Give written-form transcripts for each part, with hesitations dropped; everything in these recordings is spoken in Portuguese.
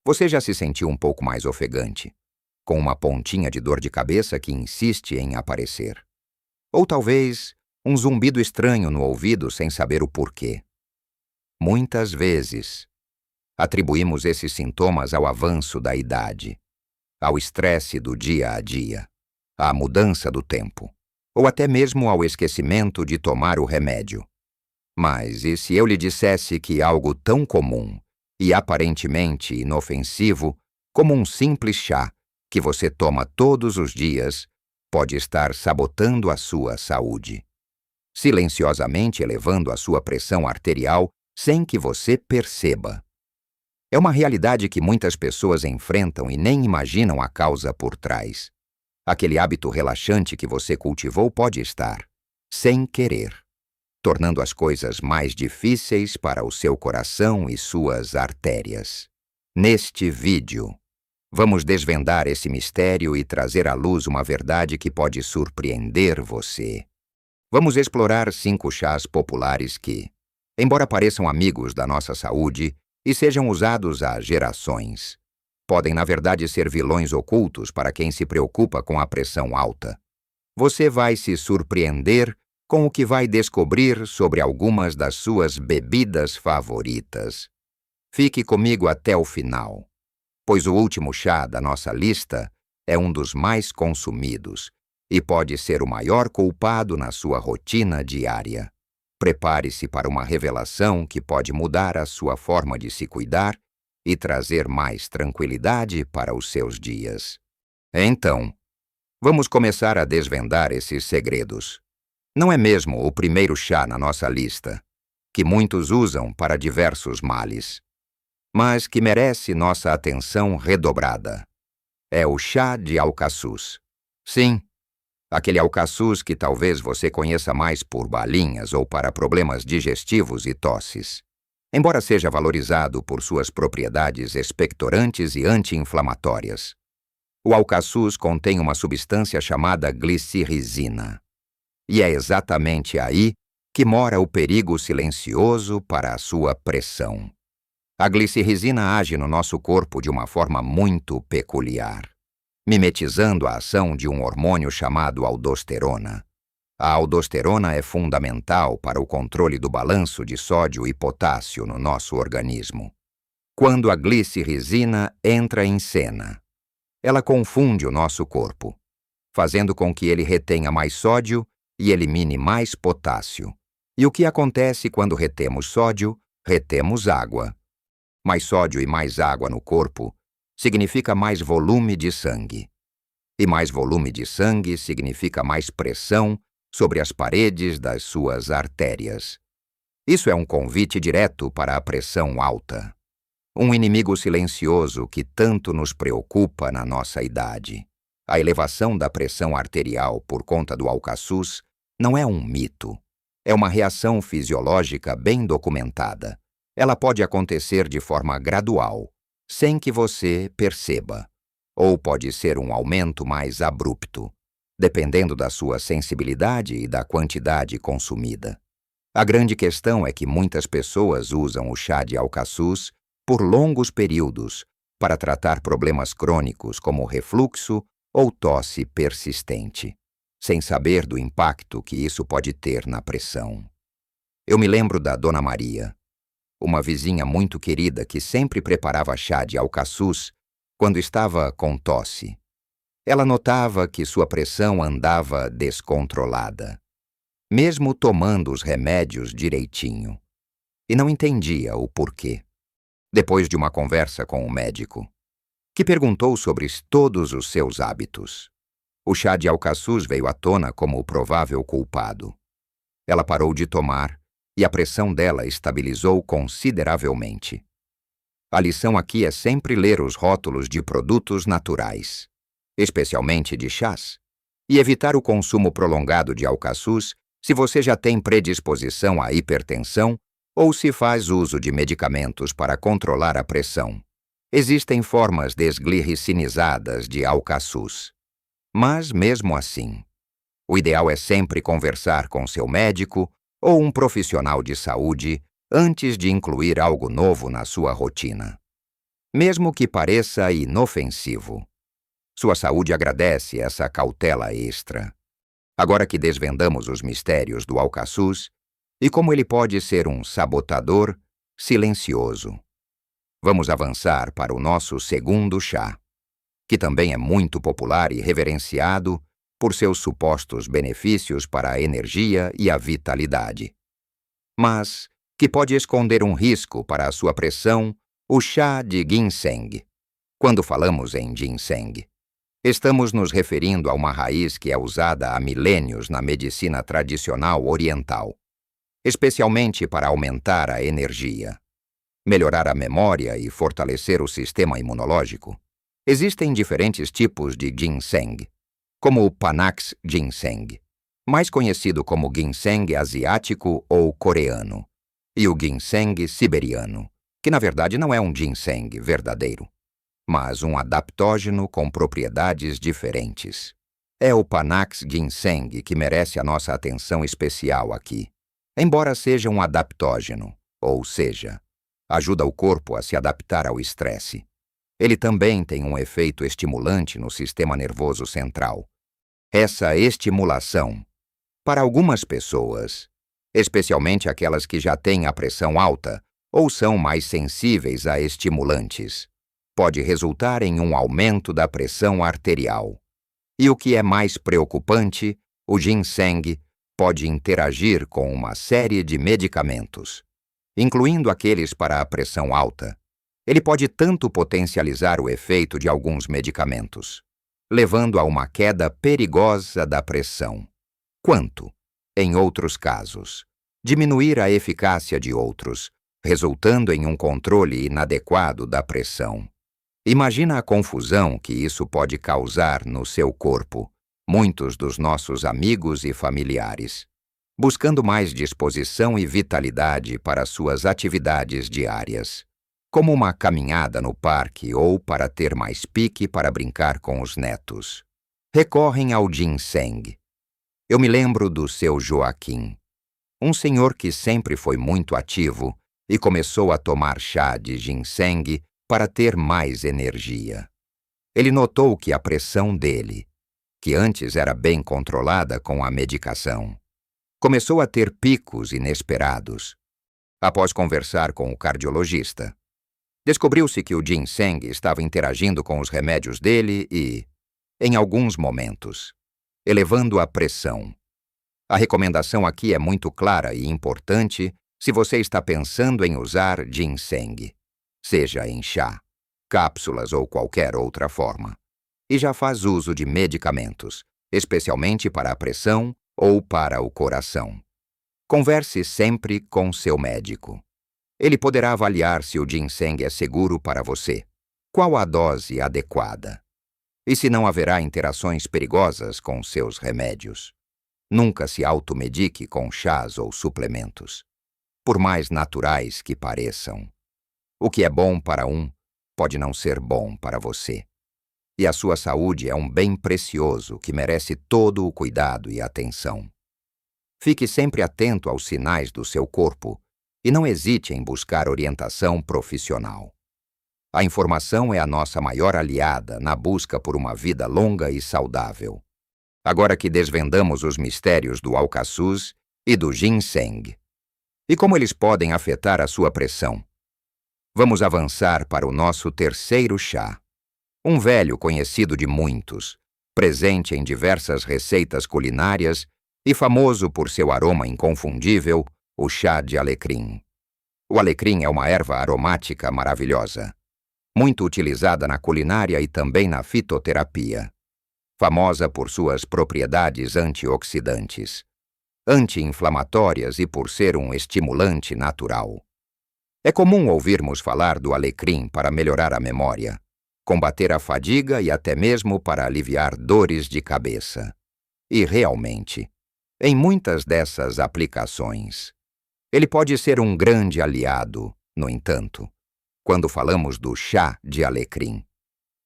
Você já se sentiu um pouco mais ofegante, com uma pontinha de dor de cabeça que insiste em aparecer? Ou talvez um zumbido estranho no ouvido sem saber o porquê? Muitas vezes, atribuímos esses sintomas ao avanço da idade, ao estresse do dia a dia, à mudança do tempo, ou até mesmo ao esquecimento de tomar o remédio. Mas e se eu lhe dissesse que algo tão comum e aparentemente inofensivo como um simples chá que você toma todos os dias pode estar sabotando a sua saúde, silenciosamente elevando a sua pressão arterial sem que você perceba? É uma realidade que muitas pessoas enfrentam e nem imaginam a causa por trás. Aquele hábito relaxante que você cultivou pode estar, sem querer, tornando as coisas mais difíceis para o seu coração e suas artérias. Neste vídeo, vamos desvendar esse mistério e trazer à luz uma verdade que pode surpreender você. Vamos explorar 5 chás populares que, embora pareçam amigos da nossa saúde e sejam usados há gerações, podem na verdade ser vilões ocultos para quem se preocupa com a pressão alta. Você vai se surpreender com o que vai descobrir sobre algumas das suas bebidas favoritas. Fique comigo até o final, pois o último chá da nossa lista é um dos mais consumidos e pode ser o maior culpado na sua rotina diária. Prepare-se para uma revelação que pode mudar a sua forma de se cuidar e trazer mais tranquilidade para os seus dias. Então, vamos começar a desvendar esses segredos. Não é mesmo o primeiro chá na nossa lista, que muitos usam para diversos males, mas que merece nossa atenção redobrada. É o chá de alcaçuz. Sim, aquele alcaçuz que talvez você conheça mais por balinhas ou para problemas digestivos e tosses. Embora seja valorizado por suas propriedades expectorantes e anti-inflamatórias, o alcaçuz contém uma substância chamada glicirrizina. E é exatamente aí que mora o perigo silencioso para a sua pressão. A glicirrizina age no nosso corpo de uma forma muito peculiar, mimetizando a ação de um hormônio chamado aldosterona. A aldosterona é fundamental para o controle do balanço de sódio e potássio no nosso organismo. Quando a glicirrizina entra em cena, ela confunde o nosso corpo, fazendo com que ele retenha mais sódio e elimine mais potássio. E o que acontece quando retemos sódio? Retemos água. Mais sódio e mais água no corpo significa mais volume de sangue. E mais volume de sangue significa mais pressão sobre as paredes das suas artérias. Isso é um convite direto para a pressão alta. Um inimigo silencioso que tanto nos preocupa na nossa idade. A elevação da pressão arterial por conta do alcaçuz não é um mito. É uma reação fisiológica bem documentada. Ela pode acontecer de forma gradual, sem que você perceba. Ou pode ser um aumento mais abrupto, dependendo da sua sensibilidade e da quantidade consumida. A grande questão é que muitas pessoas usam o chá de alcaçuz por longos períodos para tratar problemas crônicos como refluxo ou tosse persistente, sem saber do impacto que isso pode ter na pressão. Eu me lembro da Dona Maria, uma vizinha muito querida que sempre preparava chá de alcaçuz quando estava com tosse. Ela notava que sua pressão andava descontrolada, mesmo tomando os remédios direitinho, e não entendia o porquê. Depois de uma conversa com o médico, que perguntou sobre todos os seus hábitos, o chá de alcaçuz veio à tona como o provável culpado. Ela parou de tomar e a pressão dela estabilizou consideravelmente. A lição aqui é sempre ler os rótulos de produtos naturais, especialmente de chás, e evitar o consumo prolongado de alcaçuz se você já tem predisposição à hipertensão ou se faz uso de medicamentos para controlar a pressão. Existem formas desglicinizadas de alcaçuz. Mas, mesmo assim, o ideal é sempre conversar com seu médico ou um profissional de saúde antes de incluir algo novo na sua rotina. mesmo que pareça inofensivo. Sua saúde agradece essa cautela extra. Agora que desvendamos os mistérios do alcaçuz e como ele pode ser um sabotador silencioso, vamos avançar para o nosso segundo chá, que também é muito popular e reverenciado por seus supostos benefícios para a energia e a vitalidade, mas que pode esconder um risco para a sua pressão, o chá de ginseng. Quando falamos em ginseng, estamos nos referindo a uma raiz que é usada há milênios na medicina tradicional oriental, especialmente para aumentar a energia, melhorar a memória e fortalecer o sistema imunológico. Existem diferentes tipos de ginseng, como o Panax ginseng, mais conhecido como ginseng asiático ou coreano, e o ginseng siberiano, que na verdade não é um ginseng verdadeiro, mas um adaptógeno com propriedades diferentes. É o Panax ginseng que merece a nossa atenção especial aqui. Embora seja um adaptógeno, ou seja, ajuda o corpo a se adaptar ao estresse, ele também tem um efeito estimulante no sistema nervoso central. Essa estimulação, para algumas pessoas, especialmente aquelas que já têm a pressão alta ou são mais sensíveis a estimulantes, pode resultar em um aumento da pressão arterial. E o que é mais preocupante, o ginseng pode interagir com uma série de medicamentos, incluindo aqueles para a pressão alta. Ele pode tanto potencializar o efeito de alguns medicamentos, levando a uma queda perigosa da pressão, quanto, em outros casos, diminuir a eficácia de outros, resultando em um controle inadequado da pressão. Imagina a confusão que isso pode causar no seu corpo, muitos dos nossos amigos e familiares, buscando mais disposição e vitalidade para suas atividades diárias, como uma caminhada no parque ou para ter mais pique para brincar com os netos. Recorrem ao ginseng. Eu me lembro do seu Joaquim, um senhor que sempre foi muito ativo e começou a tomar chá de ginseng para ter mais energia. Ele notou que a pressão dele, que antes era bem controlada com a medicação, começou a ter picos inesperados. Após conversar com o cardiologista, descobriu-se que o ginseng estava interagindo com os remédios dele e, em alguns momentos, elevando a pressão. A recomendação aqui é muito clara e importante se você está pensando em usar ginseng, seja em chá, cápsulas ou qualquer outra forma, e já faz uso de medicamentos, especialmente para a pressão ou para o coração. Converse sempre com seu médico. Ele poderá avaliar se o ginseng é seguro para você, qual a dose adequada, e se não haverá interações perigosas com seus remédios. Nunca se automedique com chás ou suplementos, por mais naturais que pareçam. O que é bom para um pode não ser bom para você. E a sua saúde é um bem precioso que merece todo o cuidado e atenção. Fique sempre atento aos sinais do seu corpo e não hesite em buscar orientação profissional. A informação é a nossa maior aliada na busca por uma vida longa e saudável. Agora que desvendamos os mistérios do alcaçuz e do ginseng, e como eles podem afetar a sua pressão, vamos avançar para o nosso terceiro chá, um velho conhecido de muitos, presente em diversas receitas culinárias e famoso por seu aroma inconfundível, o chá de alecrim. O alecrim é uma erva aromática maravilhosa, muito utilizada na culinária e também na fitoterapia, famosa por suas propriedades antioxidantes, anti-inflamatórias e por ser um estimulante natural. É comum ouvirmos falar do alecrim para melhorar a memória, combater a fadiga e até mesmo para aliviar dores de cabeça. E realmente, em muitas dessas aplicações, ele pode ser um grande aliado, no entanto, quando falamos do chá de alecrim,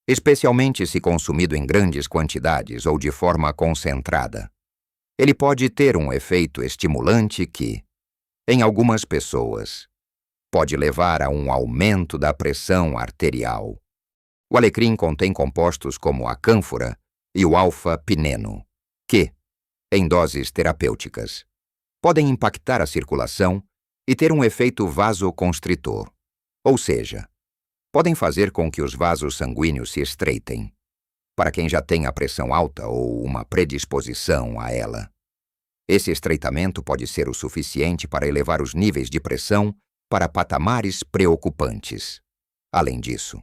especialmente se consumido em grandes quantidades ou de forma concentrada. Ele pode ter um efeito estimulante que, em algumas pessoas, pode levar a um aumento da pressão arterial. O alecrim contém compostos como a cânfora e o alfa-pineno, que, em doses terapêuticas, podem impactar a circulação e ter um efeito vasoconstritor, ou seja, podem fazer com que os vasos sanguíneos se estreitem, para quem já tem a pressão alta ou uma predisposição a ela. Esse estreitamento pode ser o suficiente para elevar os níveis de pressão para patamares preocupantes. Além disso,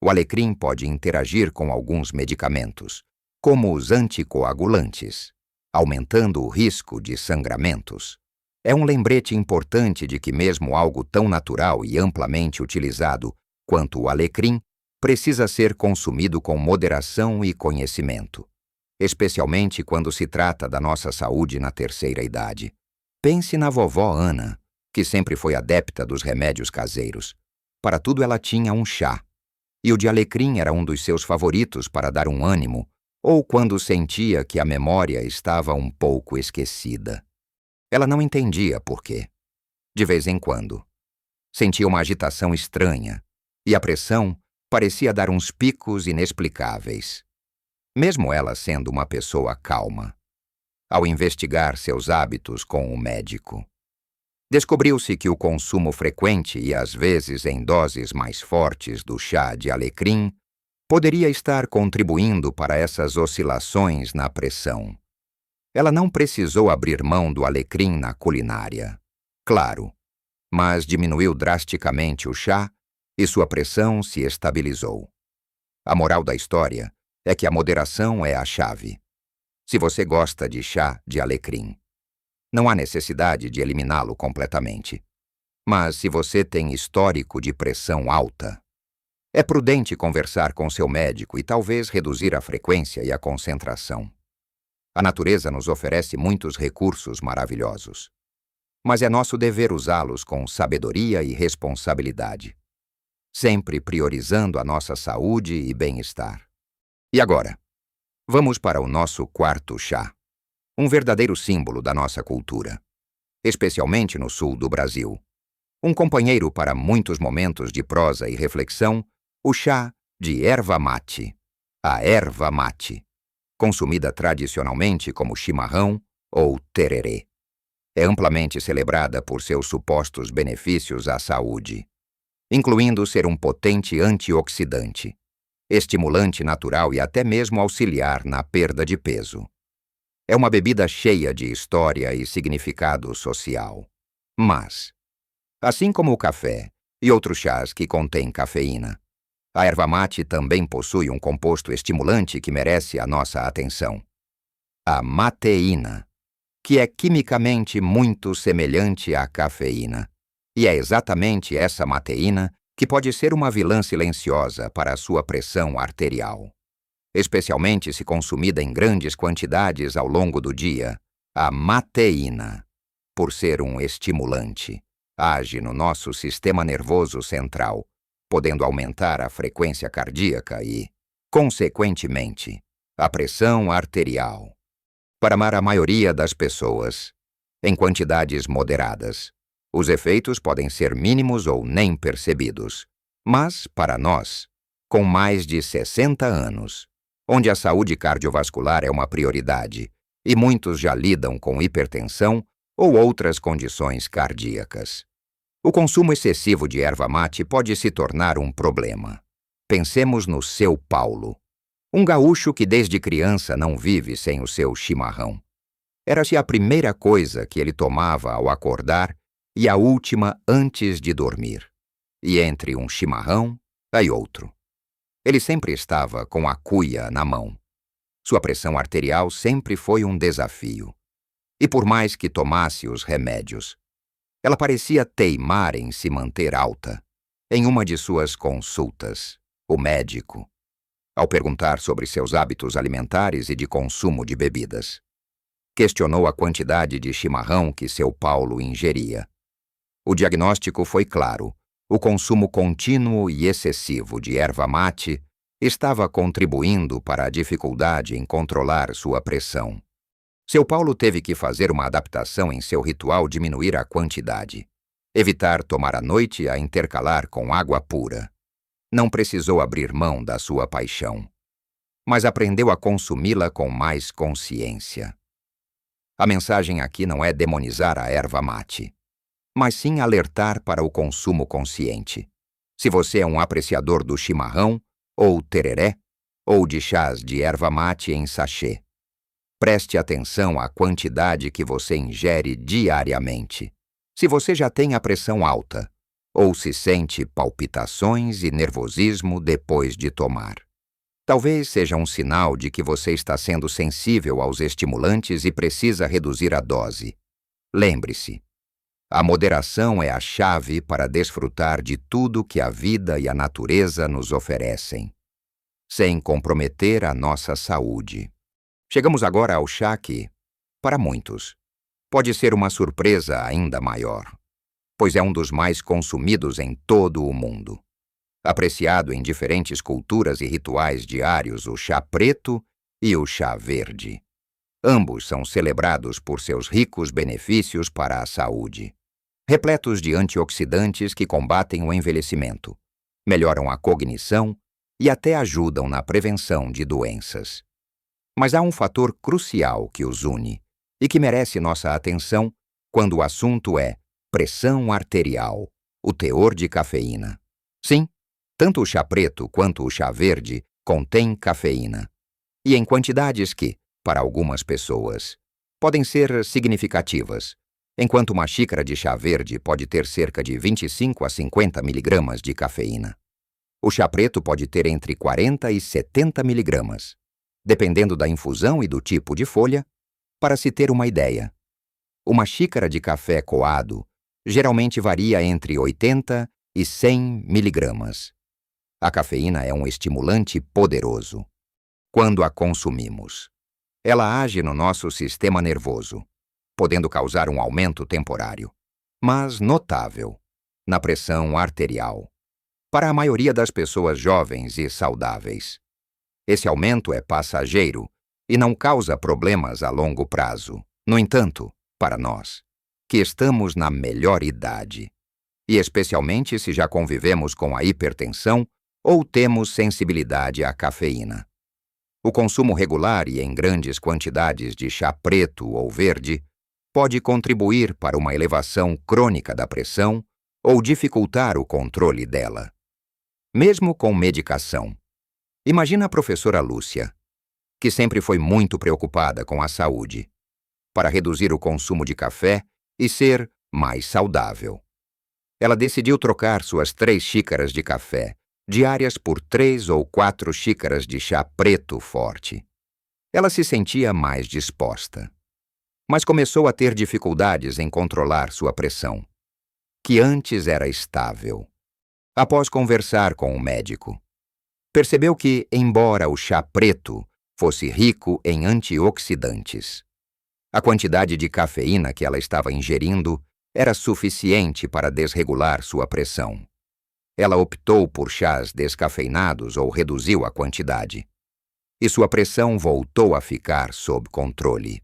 o alecrim pode interagir com alguns medicamentos, como os anticoagulantes, aumentando o risco de sangramentos. É um lembrete importante de que mesmo algo tão natural e amplamente utilizado quanto o alecrim precisa ser consumido com moderação e conhecimento, especialmente quando se trata da nossa saúde na terceira idade. Pense na vovó Ana, que sempre foi adepta dos remédios caseiros. Para tudo ela tinha um chá, e o de alecrim era um dos seus favoritos para dar um ânimo, ou quando sentia que a memória estava um pouco esquecida. Ela não entendia por quê. De vez em quando, sentia uma agitação estranha, e a pressão parecia dar uns picos inexplicáveis. Mesmo ela sendo uma pessoa calma, ao investigar seus hábitos com o médico, descobriu-se que o consumo frequente e às vezes em doses mais fortes do chá de alecrim poderia estar contribuindo para essas oscilações na pressão. Ela não precisou abrir mão do alecrim na culinária, claro, mas diminuiu drasticamente o chá e sua pressão se estabilizou. A moral da história é que a moderação é a chave. Se você gosta de chá de alecrim, não há necessidade de eliminá-lo completamente. Mas se você tem histórico de pressão alta, é prudente conversar com seu médico e talvez reduzir a frequência e a concentração. A natureza nos oferece muitos recursos maravilhosos, mas é nosso dever usá-los com sabedoria e responsabilidade, sempre priorizando a nossa saúde e bem-estar. E agora, vamos para o nosso quarto chá, um verdadeiro símbolo da nossa cultura, especialmente no sul do Brasil. Um companheiro para muitos momentos de prosa e reflexão, o chá de erva mate. A erva mate, consumida tradicionalmente como chimarrão ou tererê. É amplamente celebrada por seus supostos benefícios à saúde, incluindo ser um potente antioxidante, estimulante natural e até mesmo auxiliar na perda de peso. É uma bebida cheia de história e significado social. Mas, assim como o café e outros chás que contêm cafeína, a erva mate também possui um composto estimulante que merece a nossa atenção: a mateína, que é quimicamente muito semelhante à cafeína. E é exatamente essa mateína que pode ser uma vilã silenciosa para a sua pressão arterial. Especialmente se consumida em grandes quantidades ao longo do dia, a mateína, por ser um estimulante, age no nosso sistema nervoso central, podendo aumentar a frequência cardíaca e, consequentemente, a pressão arterial. Para a maioria das pessoas, em quantidades moderadas, os efeitos podem ser mínimos ou nem percebidos. Mas, para nós, com mais de 60 anos, onde a saúde cardiovascular é uma prioridade e muitos já lidam com hipertensão ou outras condições cardíacas, o consumo excessivo de erva mate pode se tornar um problema. Pensemos no seu Paulo, um gaúcho que desde criança não vive sem o seu chimarrão. Era-se a primeira coisa que ele tomava ao acordar e a última antes de dormir. E entre um chimarrão e outro, ele sempre estava com a cuia na mão. Sua pressão arterial sempre foi um desafio. E por mais que tomasse os remédios, ela parecia teimar em se manter alta. Em uma de suas consultas, o médico, ao perguntar sobre seus hábitos alimentares e de consumo de bebidas, questionou a quantidade de chimarrão que seu Paulo ingeria. O diagnóstico foi claro: o consumo contínuo e excessivo de erva mate estava contribuindo para a dificuldade em controlar sua pressão. Seu Paulo teve que fazer uma adaptação em seu ritual, diminuir a quantidade. Evitar tomar à noite a intercalar com água pura. Não precisou abrir mão da sua paixão, mas aprendeu a consumi-la com mais consciência. A mensagem aqui não é demonizar a erva mate, mas sim alertar para o consumo consciente. Se você é um apreciador do chimarrão, ou tereré, ou de chás de erva mate em sachê, preste atenção à quantidade que você ingere diariamente. Se você já tem a pressão alta, ou se sente palpitações e nervosismo depois de tomar, talvez seja um sinal de que você está sendo sensível aos estimulantes e precisa reduzir a dose. Lembre-se, a moderação é a chave para desfrutar de tudo que a vida e a natureza nos oferecem, sem comprometer a nossa saúde. Chegamos agora ao chá que, para muitos, pode ser uma surpresa ainda maior, pois é um dos mais consumidos em todo o mundo. Apreciado em diferentes culturas e rituais diários, o chá preto e o chá verde. Ambos são celebrados por seus ricos benefícios para a saúde, repletos de antioxidantes que combatem o envelhecimento, melhoram a cognição e até ajudam na prevenção de doenças. Mas há um fator crucial que os une e que merece nossa atenção quando o assunto é pressão arterial, o teor de cafeína. Sim, tanto o chá preto quanto o chá verde contêm cafeína, e em quantidades que, para algumas pessoas, podem ser significativas, enquanto uma xícara de chá verde pode ter cerca de 25 a 50 miligramas de cafeína. O chá preto pode ter entre 40 e 70 miligramas, dependendo da infusão e do tipo de folha. Para se ter uma ideia, uma xícara de café coado geralmente varia entre 80 e 100 miligramas. A cafeína é um estimulante poderoso. Quando a consumimos, ela age no nosso sistema nervoso, podendo causar um aumento temporário, mas notável, na pressão arterial, para a maioria das pessoas jovens e saudáveis. Esse aumento é passageiro e não causa problemas a longo prazo. No entanto, para nós, que estamos na melhor idade, e especialmente se já convivemos com a hipertensão ou temos sensibilidade à cafeína, o consumo regular e em grandes quantidades de chá preto ou verde pode contribuir para uma elevação crônica da pressão ou dificultar o controle dela. Mesmo com medicação. Imagina a professora Lúcia, que sempre foi muito preocupada com a saúde, para reduzir o consumo de café e ser mais saudável. Ela decidiu trocar suas 3 xícaras de café diárias por 3 ou 4 xícaras de chá preto forte. Ela se sentia mais disposta, mas começou a ter dificuldades em controlar sua pressão, que antes era estável. Após conversar com o médico, percebeu que, embora o chá preto fosse rico em antioxidantes, a quantidade de cafeína que ela estava ingerindo era suficiente para desregular sua pressão. Ela optou por chás descafeinados ou reduziu a quantidade, e sua pressão voltou a ficar sob controle.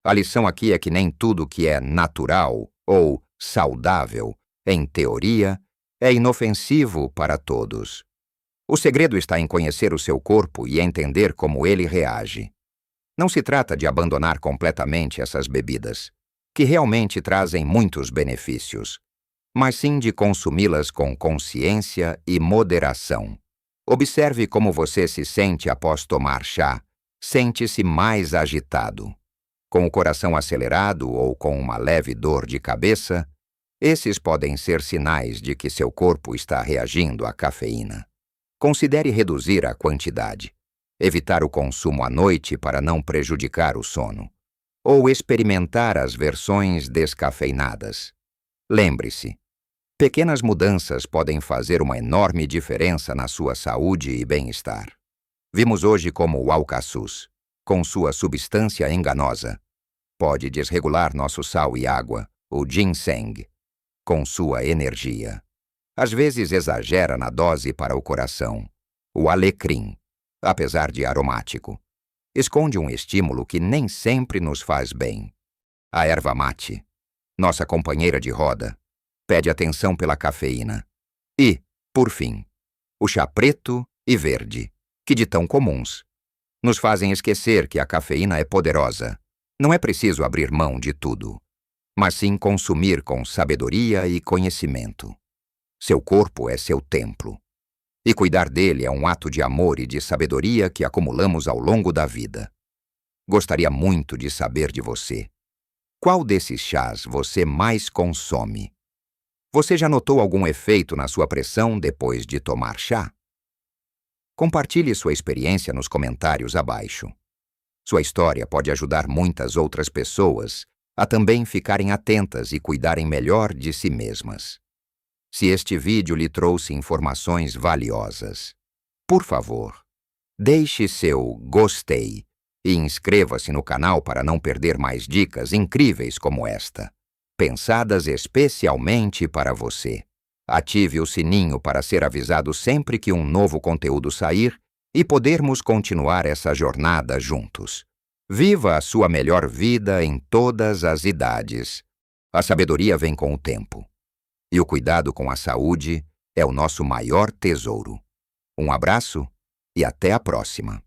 A lição aqui é que nem tudo que é natural ou saudável, em teoria, é inofensivo para todos. O segredo está em conhecer o seu corpo e entender como ele reage. Não se trata de abandonar completamente essas bebidas, que realmente trazem muitos benefícios, mas sim de consumi-las com consciência e moderação. Observe como você se sente após tomar chá. Sente-se mais agitado, com o coração acelerado ou com uma leve dor de cabeça? Esses podem ser sinais de que seu corpo está reagindo à cafeína. Considere reduzir a quantidade, evitar o consumo à noite para não prejudicar o sono, ou experimentar as versões descafeinadas. Lembre-se, pequenas mudanças podem fazer uma enorme diferença na sua saúde e bem-estar. Vimos hoje como o alcaçuz, com sua substância enganosa, pode desregular nosso sal e água, o ginseng, com sua energia. Às vezes exagera na dose para o coração. O alecrim, apesar de aromático, esconde um estímulo que nem sempre nos faz bem. A erva mate, nossa companheira de roda, pede atenção pela cafeína. E, por fim, o chá preto e verde, que de tão comuns, nos fazem esquecer que a cafeína é poderosa. Não é preciso abrir mão de tudo, mas sim consumir com sabedoria e conhecimento. Seu corpo é seu templo, e cuidar dele é um ato de amor e de sabedoria que acumulamos ao longo da vida. Gostaria muito de saber de você. Qual desses chás você mais consome? Você já notou algum efeito na sua pressão depois de tomar chá? Compartilhe sua experiência nos comentários abaixo. Sua história pode ajudar muitas outras pessoas a também ficarem atentas e cuidarem melhor de si mesmas. Se este vídeo lhe trouxe informações valiosas, por favor, deixe seu gostei e inscreva-se no canal para não perder mais dicas incríveis como esta, pensadas especialmente para você. Ative o sininho para ser avisado sempre que um novo conteúdo sair e podermos continuar essa jornada juntos. Viva a sua melhor vida em todas as idades. A sabedoria vem com o tempo. E o cuidado com a saúde é o nosso maior tesouro. Um abraço e até a próxima.